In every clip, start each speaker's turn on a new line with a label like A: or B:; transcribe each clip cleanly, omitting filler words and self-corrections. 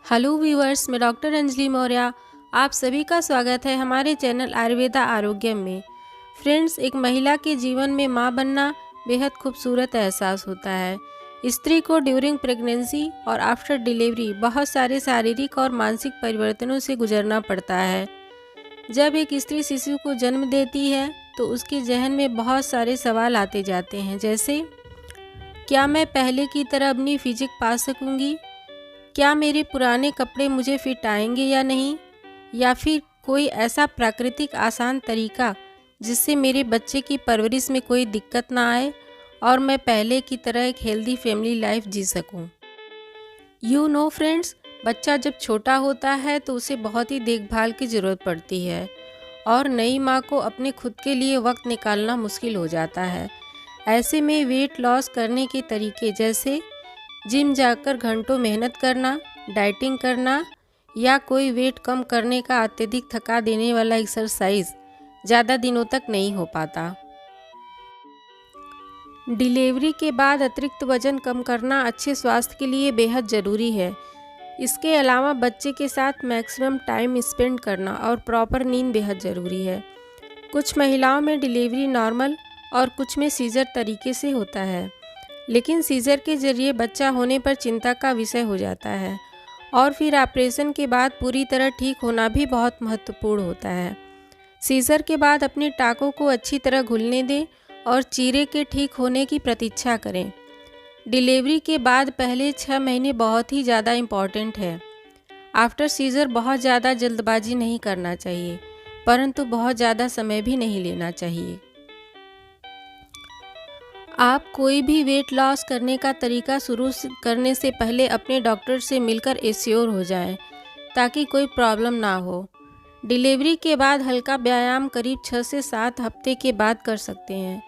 A: Hello viewers, मैं doctor Anjali Maurya. आप सभी का स्वागत है हमारे चैनल आयुर्वेदा आरोग्य में। फ्रेंड्स, एक महिला के जीवन में मां बनना बेहद खूबसूरत एहसास होता है। स्त्री को ड्यूरिंग प्रेगनेंसी और आफ्टर डिलीवरी बहुत सारे शारीरिक और मानसिक परिवर्तनों से गुजरना पड़ता है। जब एक स्त्री शिशु को जन्म देती है तो उसके जहन में बहुत सारे सवाल आते जाते हैं, जैसे क्या मैं पहले की तरह अपनी फिजिक पा सकूंगी? क्या मेरे पुराने कपड़े मुझे फिट आएंगे या नहीं? या फिर कोई ऐसा प्राकृतिक आसान तरीका जिससे मेरे बच्चे की परवरिश में कोई दिक्कत ना आए और मैं पहले की तरह एक हेल्दी फैमिली लाइफ जी सकूं। फ्रेंड्स, बच्चा जब छोटा होता है तो उसे बहुत ही देखभाल की ज़रूरत पड़ती है और नई माँ को अपने खुद के लिए वक्त निकालना मुश्किल हो जाता है। ऐसे में वेट लॉस करने के तरीके जैसे जिम जाकर घंटों मेहनत करना, डाइटिंग करना या कोई वेट कम करने का अत्यधिक थका देने वाला एक्सरसाइज ज़्यादा दिनों तक नहीं हो पाता। डिलीवरी के बाद अतिरिक्त वजन कम करना अच्छे स्वास्थ्य के लिए बेहद ज़रूरी है। इसके अलावा बच्चे के साथ मैक्सिमम टाइम स्पेंड करना और प्रॉपर नींद बेहद ज़रूरी है। कुछ महिलाओं में डिलीवरी नॉर्मल और कुछ में सीजर तरीके से होता है, लेकिन सीजर के जरिए बच्चा होने पर चिंता का विषय हो जाता है और फिर ऑपरेशन के बाद पूरी तरह ठीक होना भी बहुत महत्वपूर्ण होता है। सीजर के बाद अपने टाँकों को अच्छी तरह घुलने दें और चीरे के ठीक होने की प्रतीक्षा करें। डिलीवरी के बाद पहले 6 महीने बहुत ही ज़्यादा इम्पॉर्टेंट है। आफ्टर सीजर बहुत ज़्यादा जल्दबाजी नहीं करना चाहिए, परंतु बहुत ज़्यादा समय भी नहीं लेना चाहिए। आप कोई भी वेट लॉस करने का तरीका शुरू करने से पहले अपने डॉक्टर से मिलकर एश्योर हो जाएं, ताकि कोई प्रॉब्लम ना हो। डिलीवरी के बाद हल्का व्यायाम करीब 6 से 7 हफ्ते के बाद कर सकते हैं,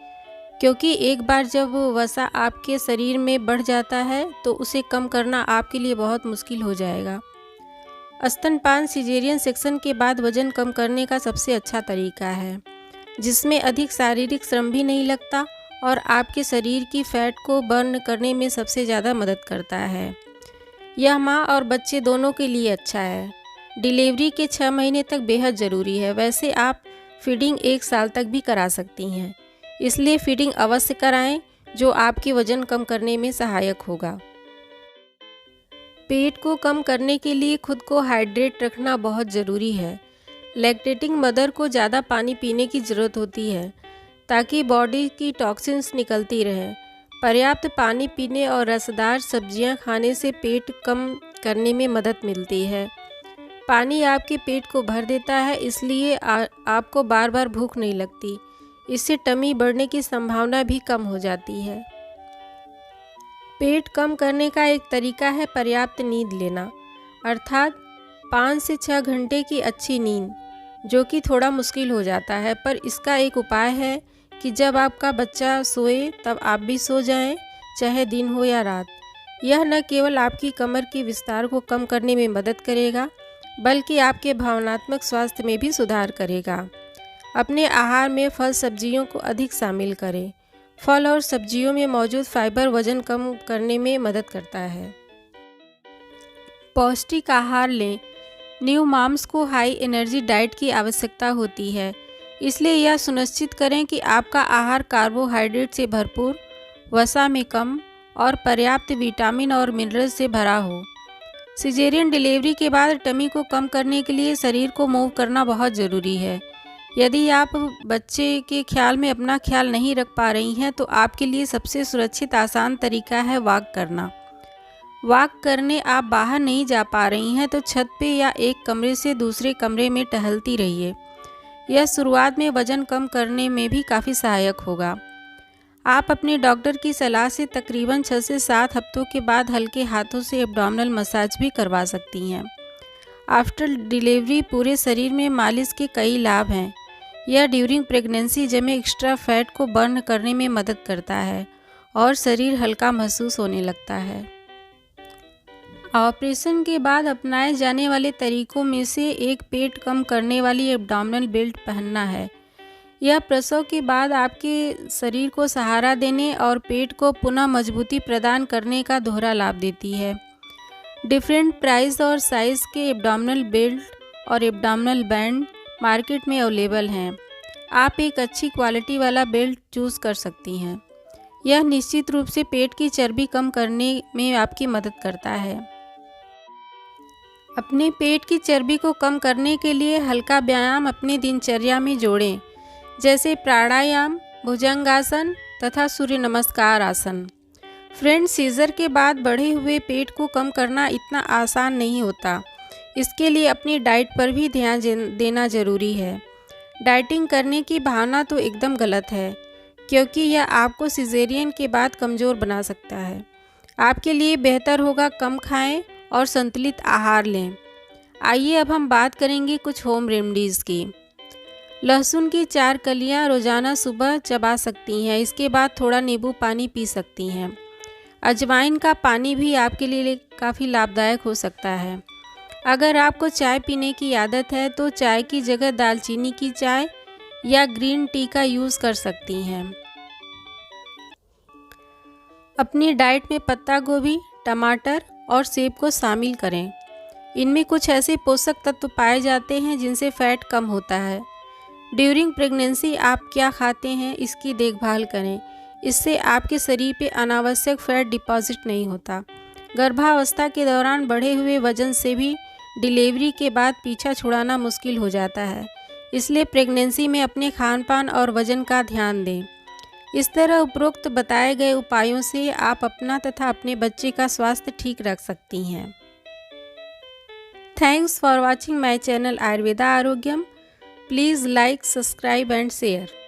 A: क्योंकि एक बार जब वसा आपके शरीर में बढ़ जाता है तो उसे कम करना आपके लिए बहुत मुश्किल हो जाएगा। स्तनपान सिजेरियन सेक्शन के बाद वजन कम करने का सबसे अच्छा तरीका है, जिसमें अधिक शारीरिक श्रम भी नहीं लगता और आपके शरीर की फैट को बर्न करने में सबसे ज़्यादा मदद करता है। यह माँ और बच्चे दोनों के लिए अच्छा है। डिलीवरी के 6 महीने तक बेहद ज़रूरी है। वैसे आप फीडिंग 1 साल तक भी करा सकती हैं, इसलिए फीडिंग अवश्य कराएं, जो आपके वज़न कम करने में सहायक होगा। पेट को कम करने के लिए खुद को हाइड्रेट रखना बहुत ज़रूरी है। लैक्टेटिंग मदर को ज़्यादा पानी पीने की ज़रूरत होती है ताकि बॉडी की टॉक्सिन्स निकलती रहें। पर्याप्त पानी पीने और रसदार सब्जियां खाने से पेट कम करने में मदद मिलती है। पानी आपके पेट को भर देता है, इसलिए आपको बार बार भूख नहीं लगती। इससे टमी बढ़ने की संभावना भी कम हो जाती है। पेट कम करने का एक तरीका है पर्याप्त नींद लेना, अर्थात 5 से 6 घंटे की अच्छी नींद, जो कि थोड़ा मुश्किल हो जाता है, पर इसका एक उपाय है कि जब आपका बच्चा सोए तब आप भी सो जाएं, चाहे दिन हो या रात। यह न केवल आपकी कमर के विस्तार को कम करने में मदद करेगा, बल्कि आपके भावनात्मक स्वास्थ्य में भी सुधार करेगा। अपने आहार में फल सब्जियों को अधिक शामिल करें। फल और सब्जियों में मौजूद फाइबर वजन कम करने में मदद करता है। पौष्टिक आहार लें। न्यू मॉम्स को हाई एनर्जी डाइट की आवश्यकता होती है, इसलिए यह सुनिश्चित करें कि आपका आहार कार्बोहाइड्रेट से भरपूर, वसा में कम और पर्याप्त विटामिन और मिनरल से भरा हो। सिजेरियन डिलीवरी के बाद टमी को कम करने के लिए शरीर को मूव करना बहुत ज़रूरी है। यदि आप बच्चे के ख्याल में अपना ख्याल नहीं रख पा रही हैं तो आपके लिए सबसे सुरक्षित आसान तरीका है वॉक करना। वॉक करने आप बाहर नहीं जा पा रही हैं तो छत पे या एक कमरे से दूसरे कमरे में टहलती रहिए। यह शुरुआत में वज़न कम करने में भी काफ़ी सहायक होगा। आप अपने डॉक्टर की सलाह से तकरीबन 6 से 7 हफ्तों के बाद हल्के हाथों से एब्डोमिनल मसाज भी करवा सकती हैं। आफ्टर डिलीवरी पूरे शरीर में मालिश के कई लाभ हैं। यह ड्यूरिंग प्रेगनेंसी जमे एक्स्ट्रा फैट को बर्न करने में मदद करता है और शरीर हल्का महसूस होने लगता है। ऑपरेशन के बाद अपनाए जाने वाले तरीकों में से एक पेट कम करने वाली एब्डोमिनल बेल्ट पहनना है। यह प्रसव के बाद आपके शरीर को सहारा देने और पेट को पुनः मजबूती प्रदान करने का दोहरा लाभ देती है। डिफरेंट प्राइस और साइज़ के एब्डोमिनल बेल्ट और एब्डोमिनल बैंड मार्केट में अवेलेबल हैं। आप एक अच्छी क्वालिटी वाला बेल्ट चूज़ कर सकती हैं। यह निश्चित रूप से पेट की चर्बी कम करने में आपकी मदद करता है। अपने पेट की चर्बी को कम करने के लिए हल्का व्यायाम अपनी दिनचर्या में जोड़ें, जैसे प्राणायाम, भुजंगासन तथा सूर्य नमस्कार आसन। फ्रेंड्स, सीज़र के बाद बढ़े हुए पेट को कम करना इतना आसान नहीं होता। इसके लिए अपनी डाइट पर भी ध्यान देना ज़रूरी है। डाइटिंग करने की भावना तो एकदम गलत है, क्योंकि यह आपको सिजेरियन के बाद कमज़ोर बना सकता है। आपके लिए बेहतर होगा कम खाएं और संतुलित आहार लें। आइए अब हम बात करेंगे कुछ होम रेमेडीज़ की। लहसुन की 4 कलियां रोज़ाना सुबह चबा सकती हैं। इसके बाद थोड़ा नींबू पानी पी सकती हैं। अजवाइन का पानी भी आपके लिए काफ़ी लाभदायक हो सकता है। अगर आपको चाय पीने की आदत है तो चाय की जगह दालचीनी की चाय या ग्रीन टी का यूज़ कर सकती हैं। अपनी डाइट में पत्ता गोभी, टमाटर और सेब को शामिल करें। इनमें कुछ ऐसे पोषक तत्व पाए जाते हैं जिनसे फैट कम होता है। ड्यूरिंग प्रेगनेंसी आप क्या खाते हैं इसकी देखभाल करें। इससे आपके शरीर पे अनावश्यक फैट डिपॉजिट नहीं होता। गर्भावस्था के दौरान बढ़े हुए वजन से भी डिलीवरी के बाद पीछा छुड़ाना मुश्किल हो जाता है। इसलिए प्रेगनेंसी में अपने खान पान और वजन का ध्यान दें। इस तरह उपरोक्त बताए गए उपायों से आप अपना तथा अपने बच्चे का स्वास्थ्य ठीक रख सकती हैं। Thanks for watching my channel Ayurveda Arogyam. Please like, subscribe and share.